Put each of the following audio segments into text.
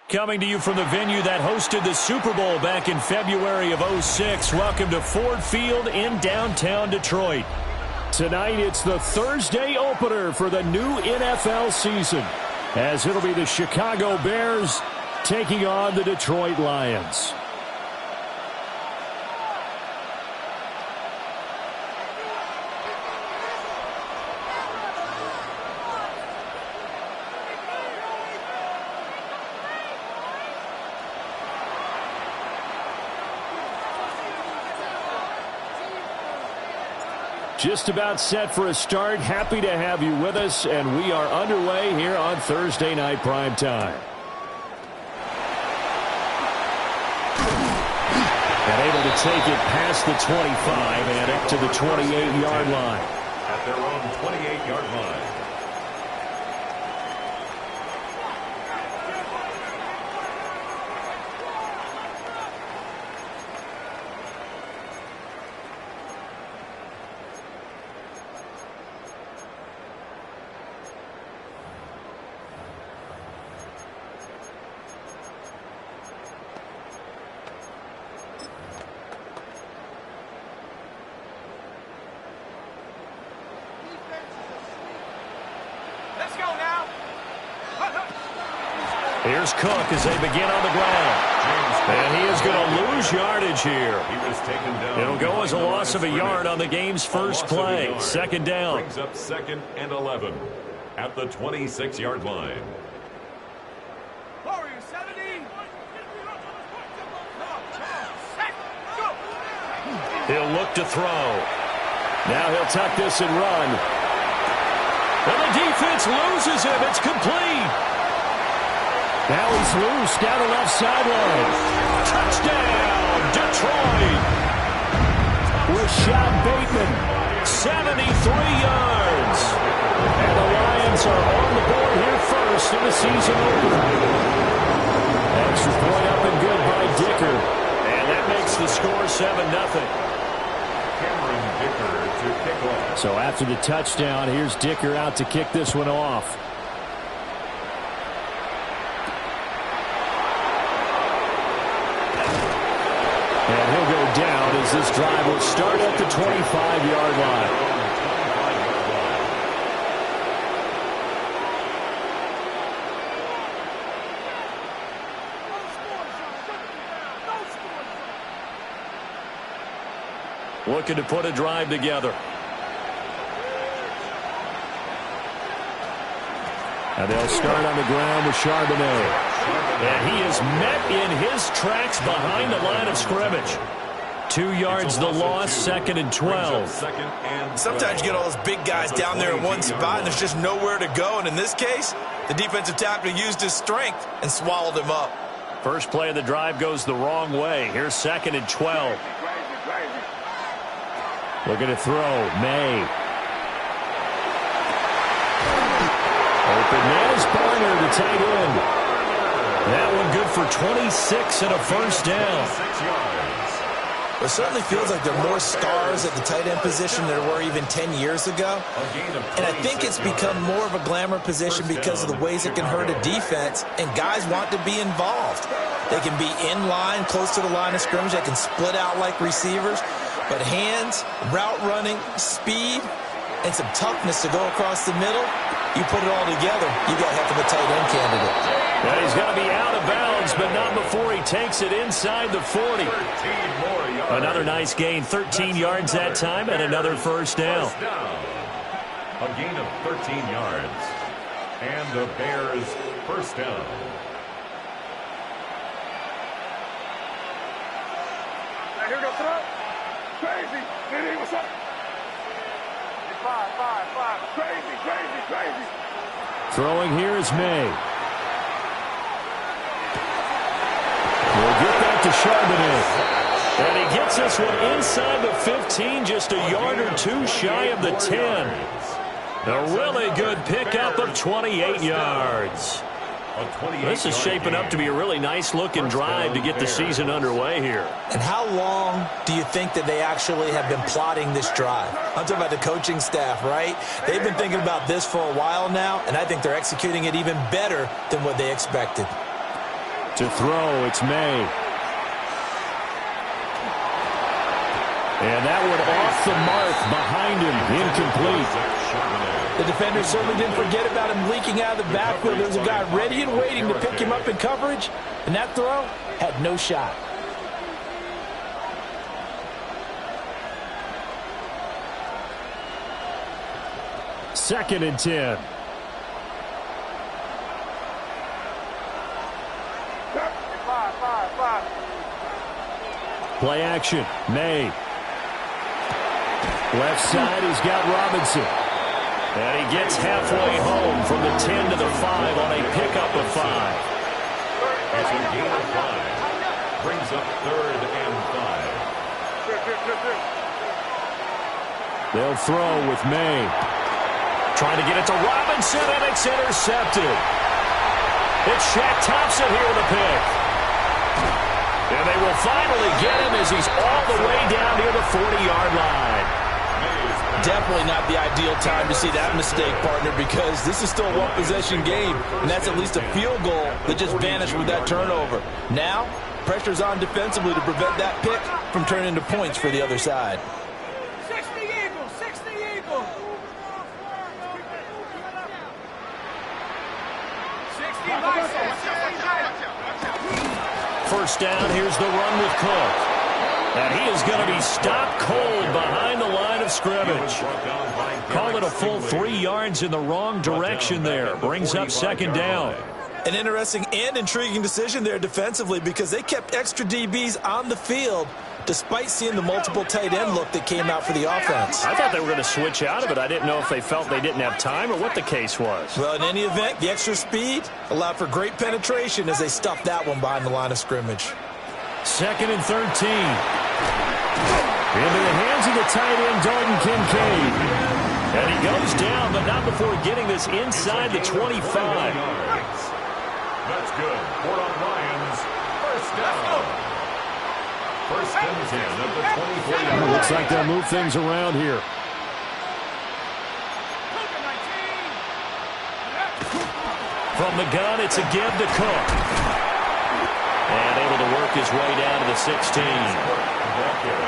Coming to you from the venue that hosted the Super Bowl back in February of '06. Welcome to Ford Field in downtown Detroit. Tonight, it's the Thursday opener for the new NFL season, as it'll be the Chicago Bears taking on the Detroit Lions. Just about set for a start. Happy to have you with us, and we are underway here on Thursday Night Primetime. And able to take it past the 25 and up to the 28-yard line. At their own 28-yard line. Here's Cook as they begin on the ground. And he is going to lose yardage here. It'll go as a loss of a yard on the game's first play. Second down. Brings up 2nd and 11 at the 26-yard line. He'll look to throw. Now he'll tuck this and run. And the defense loses him. It's complete. Now he's loose down the left sideline. Touchdown, Detroit. Rashad Bateman, 73 yards. And the Lions are on the board here first in the season opener. Extra point up and good by Dicker. And that makes the score 7-0. Dicker to kick off. So after the touchdown, here's Dicker out to kick this one off. And he'll go down as this drive will start at the 25-yard line. Looking to put a drive together. And they'll start on the ground with Charbonnet. And he is met in his tracks behind the line of scrimmage. 2 yards the loss, 2nd and 12. Sometimes you get all those big guys down there in one spot and there's just nowhere to go. And in this case, the defensive tackle used his strength and swallowed him up. First play of the drive goes the wrong way. Here's 2nd and 12. Looking to throw. May. Open man is Barner, the tight end. That one good for 26 and a first down. It certainly feels like there are more stars at the tight end position than there were even 10 years ago. And I think it's become more of a glamour position because of the ways it can hurt a defense, and guys want to be involved. They can be in line, close to the line of scrimmage. They can split out like receivers. But hands, route running, speed, and some toughness to go across the middle, you put it all together, you got a heck of a tight end candidate. Well, he's going to be out of bounds, but not before he takes it inside the 40. Another nice gain, 13 yards that time, and another first down. A gain of 13 yards. And the Bears first down. Here we go, throw. Crazy. Hey, what's up? 5. Crazy. Throwing here is May. We'll get that to Charbonnet. And he gets this one inside the 15, just a yard or two shy of the 10. A really good pickup of 28 yards. This is shaping up to be a really nice-looking drive to get the season underway here. And how long do you think that they actually have been plotting this drive? I'm talking about the coaching staff, right? They've been thinking about this for a while now, and I think they're executing it even better than what they expected. To throw, it's May. And that one off the mark behind him, incomplete. The defender certainly didn't forget about him leaking out of the backfield. There was a guy ready and waiting to pick him up in coverage, and that throw had no shot. Second and 10. Play action. May. Left side, he's got Robinson. And he gets halfway home from the 10 to the 5 on a pickup of 5. It's a gain of 5. Brings up 3rd and 5. They'll throw with May. Trying to get it to Robinson, and it's intercepted. It's Shaq Thompson here with a pick. And they will finally get him as he's all the way down near the 40-yard line. Definitely not the ideal time to see that mistake, partner, because this is still a one-possession game, and that's at least a field goal that just vanished with that turnover. Now, pressure's on defensively to prevent that pick from turning into points for the other side. 60 Eagles, 60 Eagles. 60 biceps. First down, here's the run with Cook. And he is going to be stopped cold behind the line of scrimmage. Call it a full 3 yards in the wrong direction there. Brings up second down. An interesting and intriguing decision there defensively because they kept extra DBs on the field despite seeing the multiple tight end look that came out for the offense. I thought they were going to switch out of it. I didn't know if they felt they didn't have time or what the case was. Well, in any event, the extra speed allowed for great penetration as they stuffed that one behind the line of scrimmage. Second and 13. Into the hands of the tight end, Dalton Kincaid. And he goes down, but not before getting this inside the 25. That's good. Fort on Lions. First down. First and 10 at the 24-yard. Looks like they'll move things around here. From the gun, it's a give to Cook. And able to work his way down to the 16.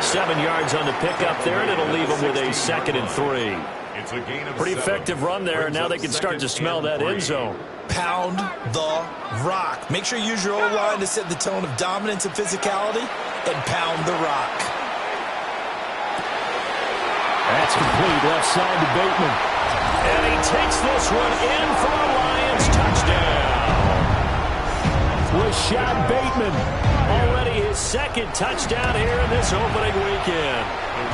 7 yards on the pickup there, and it'll leave him with a 2nd and 3. It's a gain of Pretty 7. effective run there, and now they can start to smell that end zone. Pound the rock. Make sure you use your O-line to set the tone of dominance and physicality, and pound the rock. That's complete, left side to Bateman. And he takes this one in for a Lions touchdown. Rashad Bateman, already his 2nd touchdown here in this opening weekend.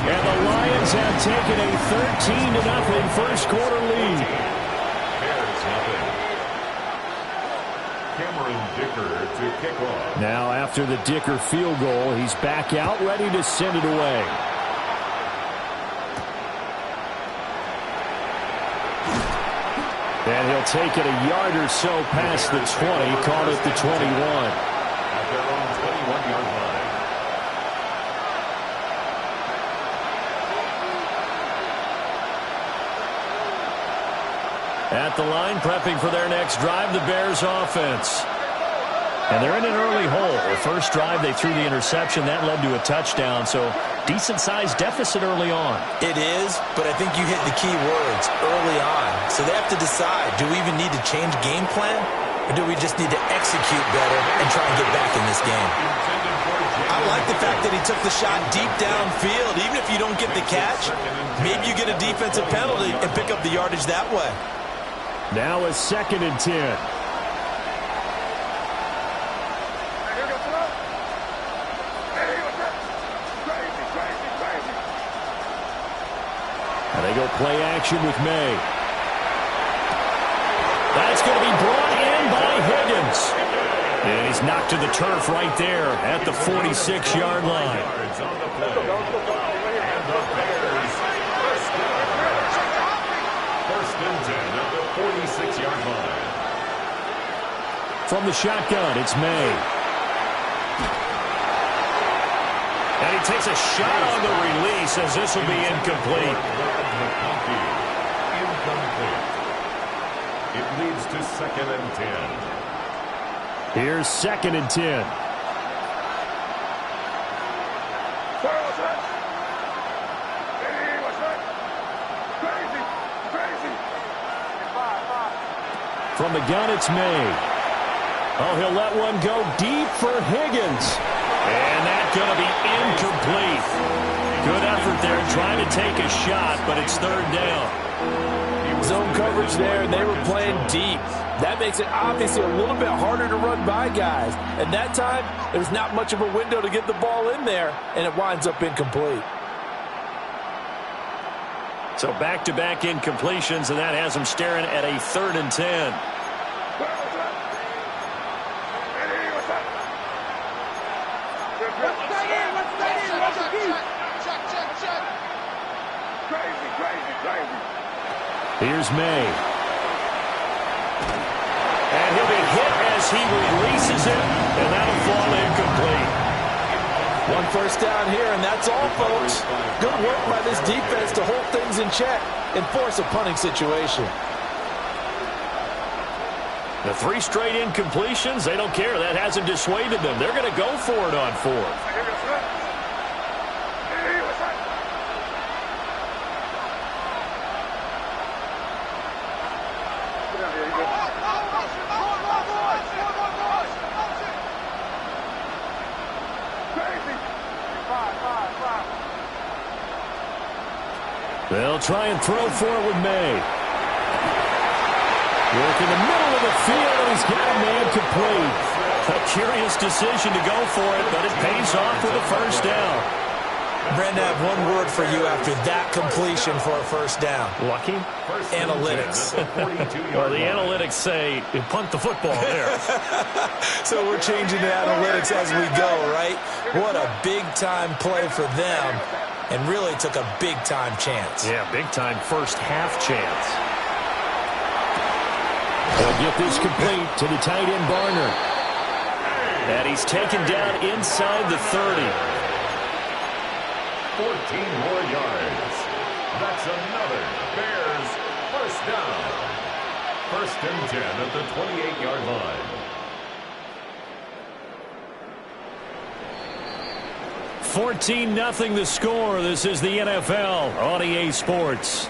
And the Lions have taken a 13-0 first quarter lead. Cameron Dicker to kick off. Now after the Dicker field goal, he's back out ready to send it away. And he'll take it a yard or so past the 20, call it the 21. At their own 21-yard line. At the line, prepping for their next drive, the Bears offense. And they're in an early hole. The first drive, they threw the interception. That led to a touchdown, so decent-sized deficit early on. It is, but I think you hit the key words, early on. So they have to decide, do we even need to change game plan, or do we just need to execute better and try and get back in this game? I like the fact that he took the shot deep downfield. Even if you don't get the catch, maybe you get a defensive penalty and pick up the yardage that way. Now a 2nd and 10. And they go play action with May. That's going to be brought in by Higgins. And he's knocked to the turf right there at the 46-yard line. First and 10 at the 46-yard line. From the shotgun, it's May. And he takes a shot on the release as this will be incomplete. Incomplete. It leads to 2nd and 10. Here's 2nd and 10. From the gun, it's May. Oh, he'll let one go deep for Higgins. And that's going to be incomplete. Good effort there trying to take a shot, but it's 3rd down. Zone coverage there, and they were playing deep. That makes it obviously a little bit harder to run by guys. And that time, there's not much of a window to get the ball in there, and it winds up incomplete. So back-to-back incompletions, and that has them staring at a 3rd and 10. Here's May. And he'll be hit as he releases it, and that'll fall incomplete. 1 first down here, and that's all, folks. Good work by this defense to hold things in check and force a punting situation. The 3 straight incompletions, they don't care. That hasn't dissuaded them. They're going to go for it on 4th. They'll try and throw for it with May. Work in the middle of the field, and he's got a man complete. A curious decision to go for it, but it pays off with a 1st down. Brandon, I have one word for you after that completion for a 1st down. Lucky? Analytics. Well, the analytics say punt the football there. So we're changing the analytics as we go, right? What a big-time play for them, and really took a big-time chance. Yeah, big-time first-half chance. They'll get this complete to the tight end, Barner. And he's taken down inside the 30. 14 more yards. That's another Bears 1st down. 1st and 10 at the 28-yard line. 14-0 the score. This is the NFL on EA Sports.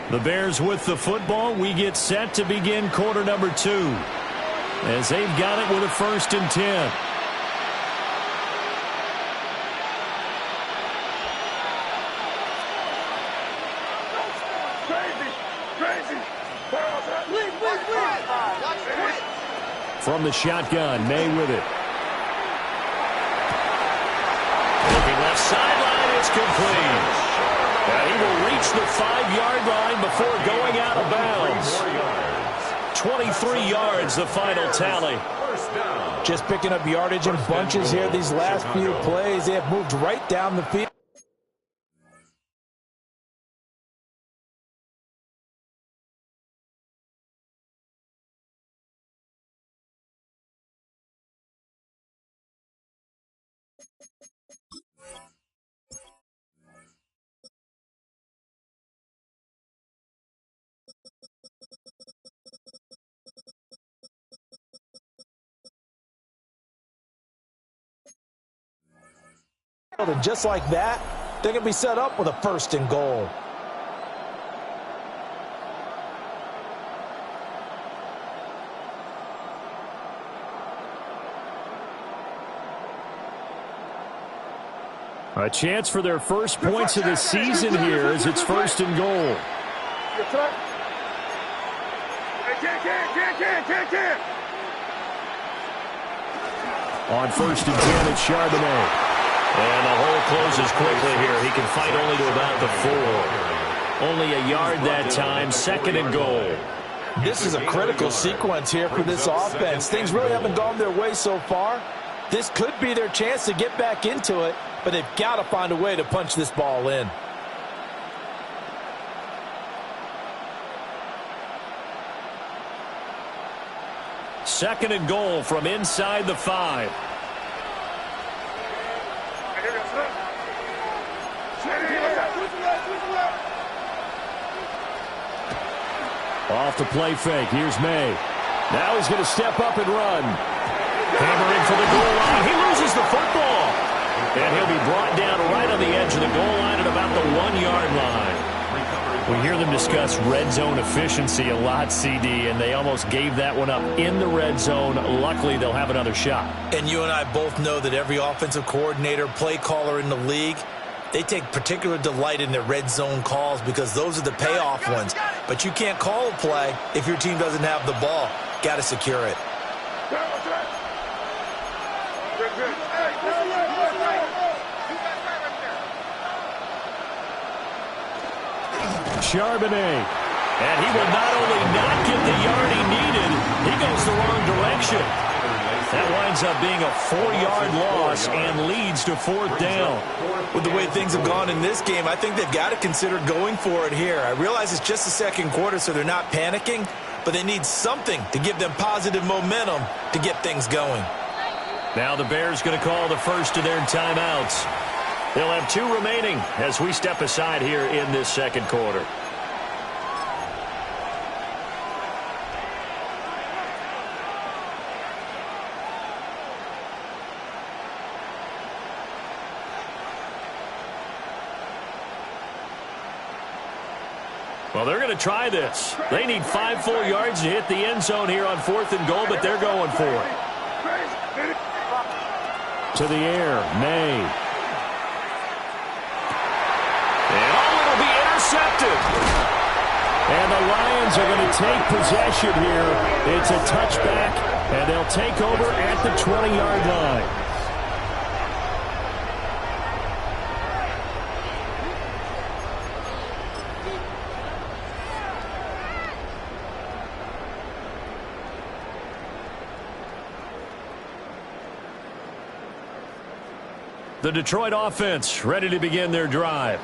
The Bears with the football. We get set to begin quarter number 2. As they've got it with a 1st and 10. From the shotgun, May with it. Looking left sideline, it's complete. He will reach the 5-yard line before going out of bounds. 23 yards, the final tally. Just picking up yardage in bunches here these last few plays. They have moved right down the field. And just like that, they're going to be set up with a 1st and goal. A chance for their first points of the season here as it's 1st and goal. On 1st and 10, it's Charbonnet. And the hole closes quickly here. He can fight only to about the 4. Only a yard that time, 2nd and goal. This is a critical sequence here for this offense. Things really haven't gone their way so far. This could be their chance to get back into it, but they've got to find a way to punch this ball in. Second and goal from inside the 5. Off the play fake. Here's May. Now he's going to step up and run. Hammering for the goal line. He loses the football. And he'll be brought down right on the edge of the goal line at about the 1-yard line. We hear them discuss red zone efficiency a lot, CD, and they almost gave that one up in the red zone. Luckily, they'll have another shot. And you and I both know that every offensive coordinator, play caller in the league, they take particular delight in their red zone calls because those are the payoff ones. But you can't call a play if your team doesn't have the ball. Got to secure it. Charbonnet. And he will not only not get the yard he needed, he goes the wrong direction. That winds up being a 4-yard loss and leads to 4th down. With the way things have gone in this game, I think they've got to consider going for it here. I realize it's just the second quarter, so they're not panicking, but they need something to give them positive momentum to get things going. Now the Bears going to call the first of their timeouts. They'll have 2 remaining as we step aside here in this second quarter. Well, they're going to try this. They need 5 full yards to hit the end zone here on 4th and goal, but they're going for it. To the air, May. And it'll be intercepted. And the Lions are going to take possession here. It's a touchback, and they'll take over at the 20-yard line. The Detroit offense ready to begin their drive.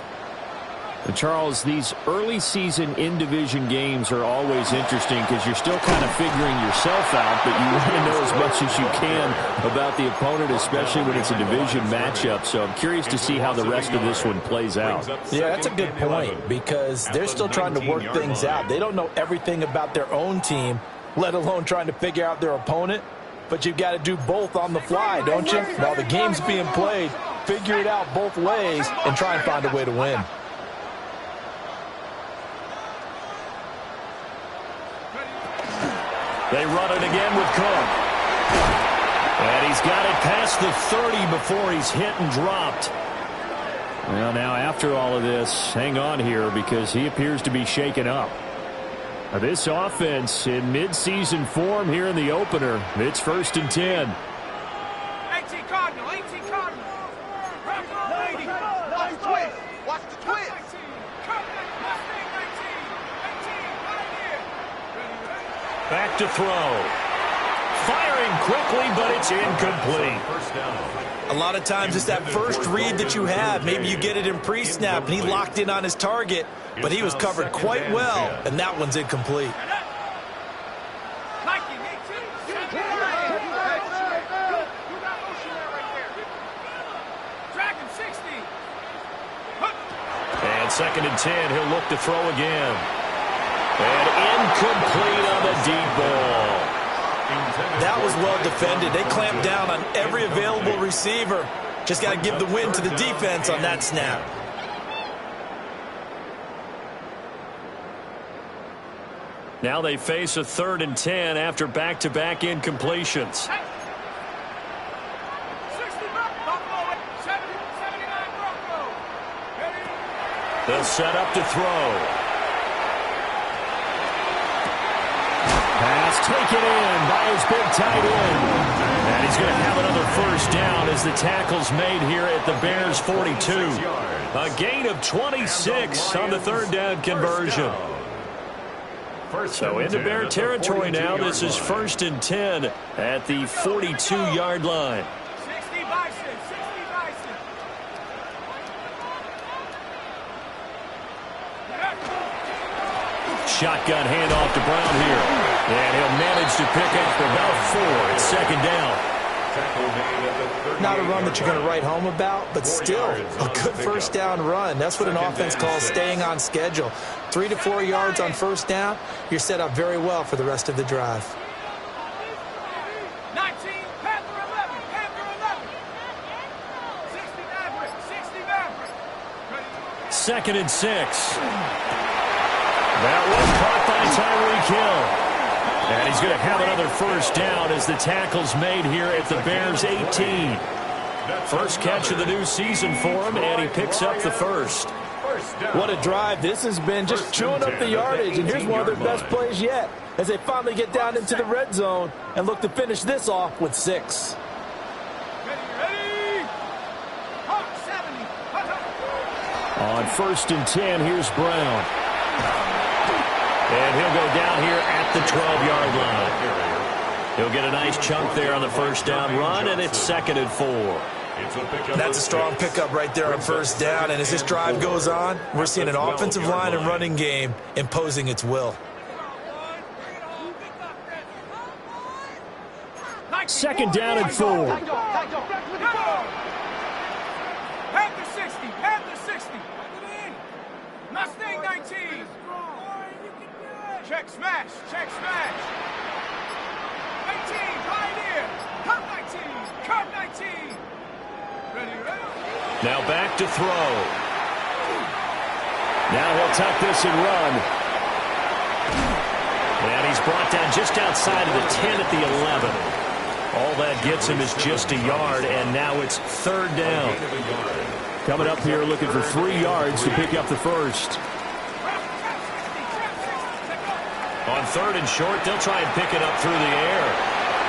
And Charles, these early season in-division games are always interesting because you're still kind of figuring yourself out, but you want to know as much as you can about the opponent, especially when it's a division matchup. So I'm curious to see how the rest of this one plays out. Yeah, that's a good point because they're still trying to work things out. They don't know everything about their own team, let alone trying to figure out their opponent. But you've got to do both on the fly, don't you? While the game's being played, figure it out both ways and try and find a way to win. They run it again with Cook. And he's got it past the 30 before he's hit and dropped. Well, now after all of this, hang on here because he appears to be shaken up. Now, this offense in midseason form here in the opener. It's 1st and 10. 18 Cardinal, 18 Cardinal. 90. Watch the twist. Watch the twist. 19. Back to throw. Firing quickly, but it's incomplete. A lot of times it's that first read that you have. Maybe you get it in pre-snap, and he locked in on his target, but he was covered quite well, and that one's incomplete. And 2nd and 10, he'll look to throw again. And incomplete on the deep ball. That was well defended. They clamped down on every available receiver. Just got to give the win to the defense on that snap. Now they face a 3rd and 10 after back-to-back incompletions. They'll set up to throw. Pass taken in by his big tight end. And he's going to have another 1st down as the tackle's made here at the Bears 42. A gain of 26 on the 3rd down conversion. So into Bear territory now. This is 1st and 10 at the 42-yard line. Shotgun handoff to Brown here. And he'll manage to pick up about 4. It's 2nd down. Not a run that you're going to write home about, but still a good 1st down run. That's what an offense calls staying on schedule. 3 to 4 yards on first down, you're set up very well for the rest of the drive. 19, Panther 11, Panther 11. 60 Maverick, 60 Maverick. 2nd and 6. That was caught by Tyreek Hill. And he's going to have another first down as the tackle's made here at the Bears' 18. First catch of the new season for him, and he picks up the first. What a drive this has been, just chewing up the yardage, and here's one of their best plays yet as they finally get down into the red zone and look to finish this off with 6. Ready? Hawk 70. On 1st and 10, here's Brown. And he'll go down here at the 12-yard line. He'll get a nice chunk there on the first down run, and it's 2nd and 4. That's a strong pickup right there on first down, and as this drive goes on, we're seeing an offensive line and running game imposing its will. 2nd down and 4. Panther 60, Panther 60. Mustang 19. Check smash, check smash. 19, Pioneer. Cup 19, Cup 19. Ready. Now back to throw. Now he'll tuck this and run. And he's brought down just outside of the 10 at the 11. All that gets him is just a yard, and now it's 3rd down. Coming up here looking for 3 yards to pick up the first. On 3rd and short, they'll try and pick it up through the air.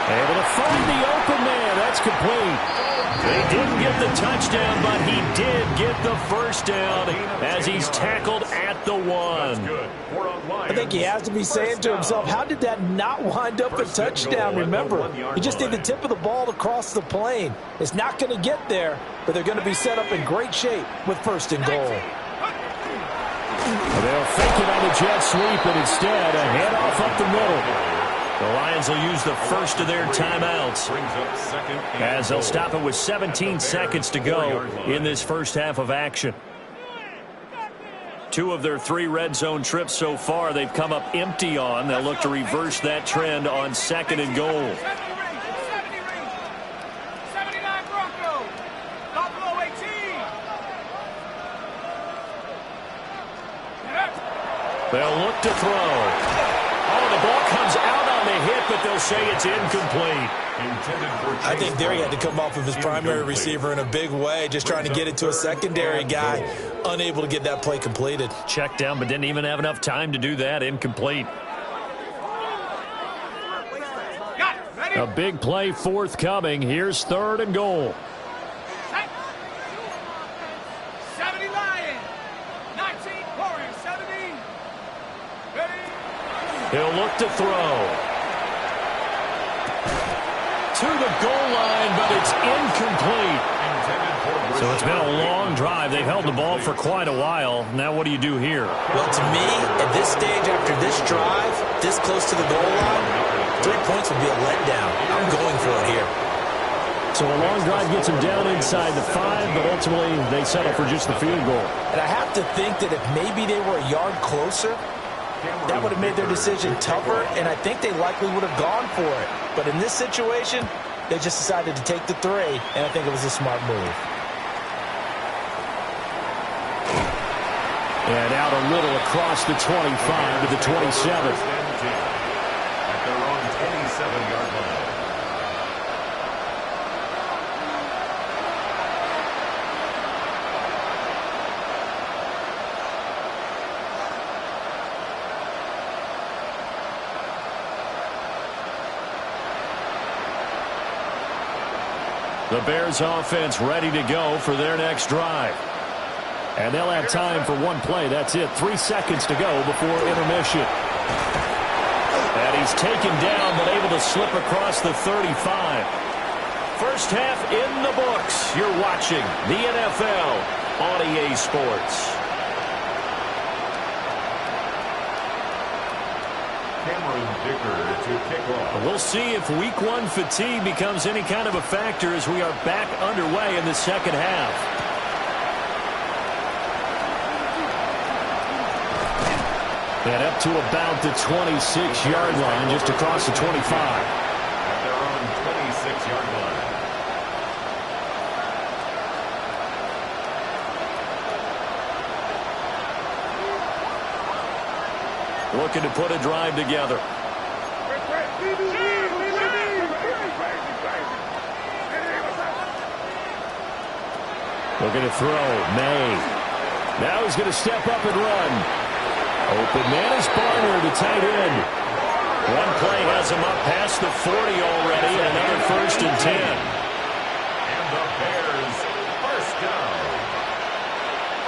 Able to find the open man. That's complete. They didn't get the touchdown, but he did get the first down as he's tackled at the 1. I think he has to be saying to himself, how did that not wind up a touchdown? Remember, he just did the tip of the ball to cross the plane. It's not going to get there, but they're going to be set up in great shape with 1st and goal. They'll fake it on the jet sweep, and instead a handoff up the middle. The Lions will use the first of their timeouts as they'll stop it with 17 seconds to go in this first half of action. 2 of their 3 red zone trips so far they've come up empty on. They'll look to reverse that trend on 2nd and goal. 79 Bronco. Buffalo 18. They'll look to throw. Oh, the ball comes out on the hit, but they'll say it's incomplete. I think there he had to come off of his primary receiver in a big way, just trying to get it to a secondary guy, unable to get that play completed. Checked down, but didn't even have enough time to do that. Incomplete. A big play forthcoming. Here's 3rd and goal. 70 Lion. 19 Warriors. 70. Ready. He'll look to throw. To the goal line, but it's incomplete. So it's been a long drive. They've held the ball for quite a while. Now what do you do here? Well, to me, at this stage after this drive, this close to the goal line, 3 points would be a letdown. I'm going for it here. So a long drive gets them down inside the 5, but ultimately they settle for just the field goal. And I have to think that if maybe they were a yard closer, that would have made their decision tougher, and I think they likely would have gone for it. But in this situation, they just decided to take the 3, and I think it was a smart move. And out a little across the 25 to the 27. At their own 27-yard line. The Bears offense ready to go for their next drive. And they'll have time for 1 play. That's it. 3 seconds to go before intermission. And he's taken down but able to slip across the 35. First half in the books. You're watching the NFL on EA Sports. To kick off. We'll see if week 1 fatigue becomes any kind of a factor as we are back underway in the second half. And up to about the 26-yard line, just across the 25. At their own 26-yard line. Looking to put a drive together. Looking to throw. May. Now he's going to step up and run. Open man is Barner to tight end. One play has him up past the 40 already, and another 1st and 10. And the Bears first down.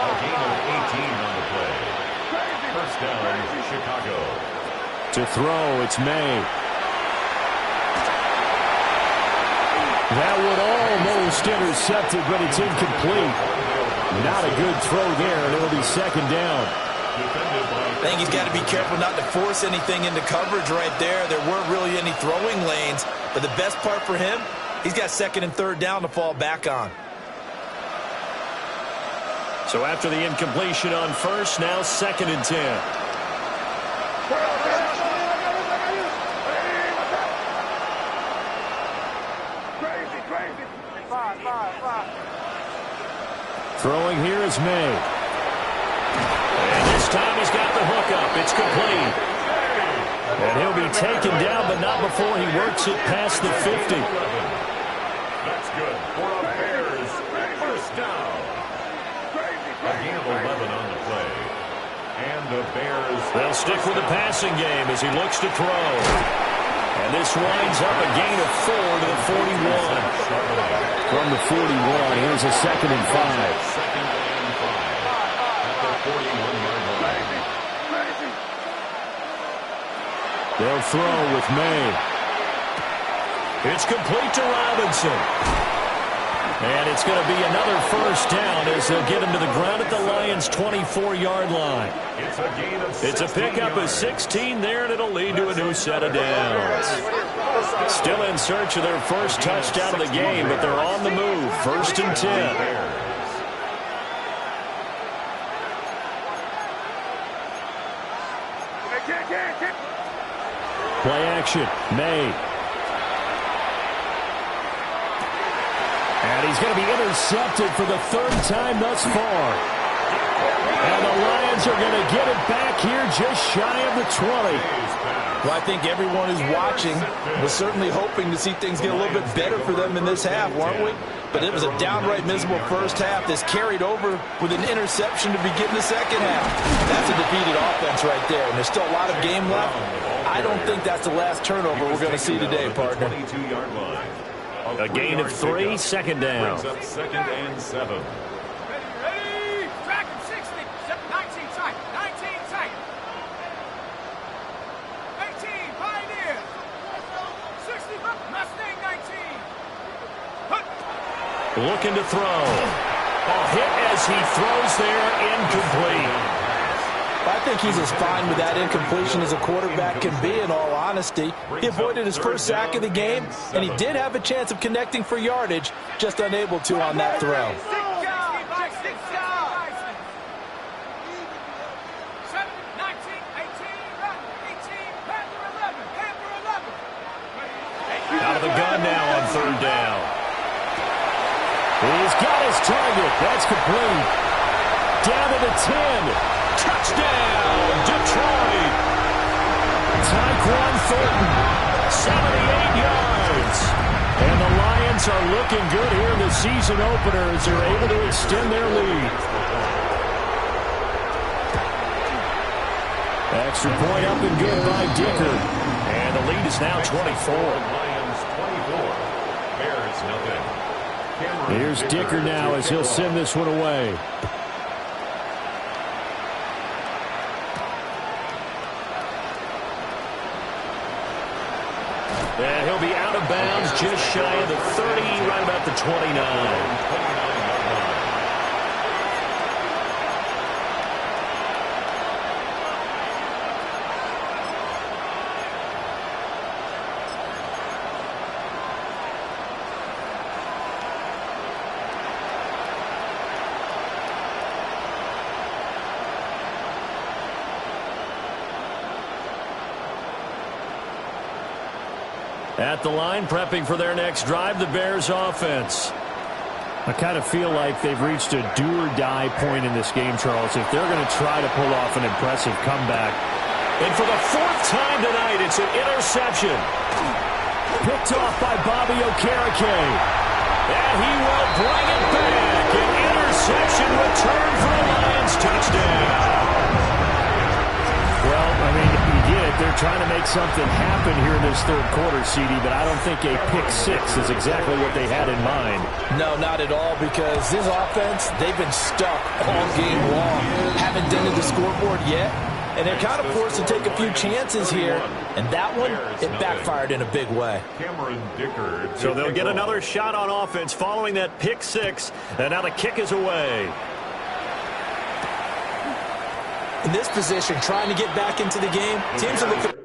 A gain of 18 on the play. First down, Chicago. To throw, it's May. That would almost intercepted, but it's incomplete. Not a good throw there, and it'll be 2nd down. I think he's got to be careful not to force anything into coverage right there. There weren't really any throwing lanes, but the best part for him, he's got 2nd and 3rd down to fall back on. So after the incompletion on 1st, now 2nd and 10. Throwing here is May. And this time he's got the hook up. It's complete. And he'll be taken down, but not before he works it past the 50. That's good for a Bears first down. A gain of 11 on the play. And the Bears... They'll stick with the passing game as he looks to throw. And this winds up a gain of 4 to the 41. From the 41, here's a 2nd and 5. 2nd and 5 at the 41-yard line. They'll throw with May. It's complete to Robinson. And it's going to be another 1st down as they'll get him to the ground at the Lions' 24-yard line. It's a pickup of 16 there, and it'll lead to a new set of downs. Still in search of their first touchdown of the game, but they're on the move. 1st and 10. Play action. May. And he's going to be intercepted for the 3rd time thus far. And the Lions are going to get it back here just shy of the 20. Well, I think everyone who's watching was certainly hoping to see things get a little bit better for them in this half, weren't we? But it was a downright miserable first half that's carried over with an interception to begin the second half. That's a defeated offense right there, and there's still a lot of game left. I don't think that's the last turnover we're going to see today, partner. A gain of 3, 2nd down. 2nd and 7. Ready? Track him, 60. 19 tight. 19 tight. 18, Pioneer. 60, Mustang 19. Looking to throw. A hit as he throws there, incomplete. I think he's as fine with that incompletion as a quarterback can be, in all honesty. He avoided his first sack of the game, and he did have a chance of connecting for yardage, just unable to on that throw. Out of the gun now on 3rd down. He's got his target. That's complete. Down to the 10. Touchdown, Detroit. Tyquan Thornton, 78 yards. And the Lions are looking good here in the season opener as they're able to extend their lead. Extra point up and good by Dicker. And the lead is now 24. Lions 24. Bears nothing. Here's Dicker now as he'll send this one away. And he'll be out of bounds just shy of the 30, right about the 29. At the line, prepping for their next drive, the Bears offense. I kind of feel like they've reached a do-or-die point in this game, Charles, if they're going to try to pull off an impressive comeback. And for the fourth time tonight, it's an interception. Picked off by Bobby Okereke. And he will bring it back. An interception return for a Lions touchdown. Well, I mean, you get it. They're trying to make something happen here in this third quarter, CD, but I don't think a pick six is exactly what they had in mind. No, not at all, because this offense, they've been stuck all game long. Haven't dented the scoreboard yet, and they're kind of forced to take a few chances here, and that one, it backfired in a big way. So they'll get another shot on offense following that pick six, and now the kick is away. In this position, trying to get back into the game, teams are looking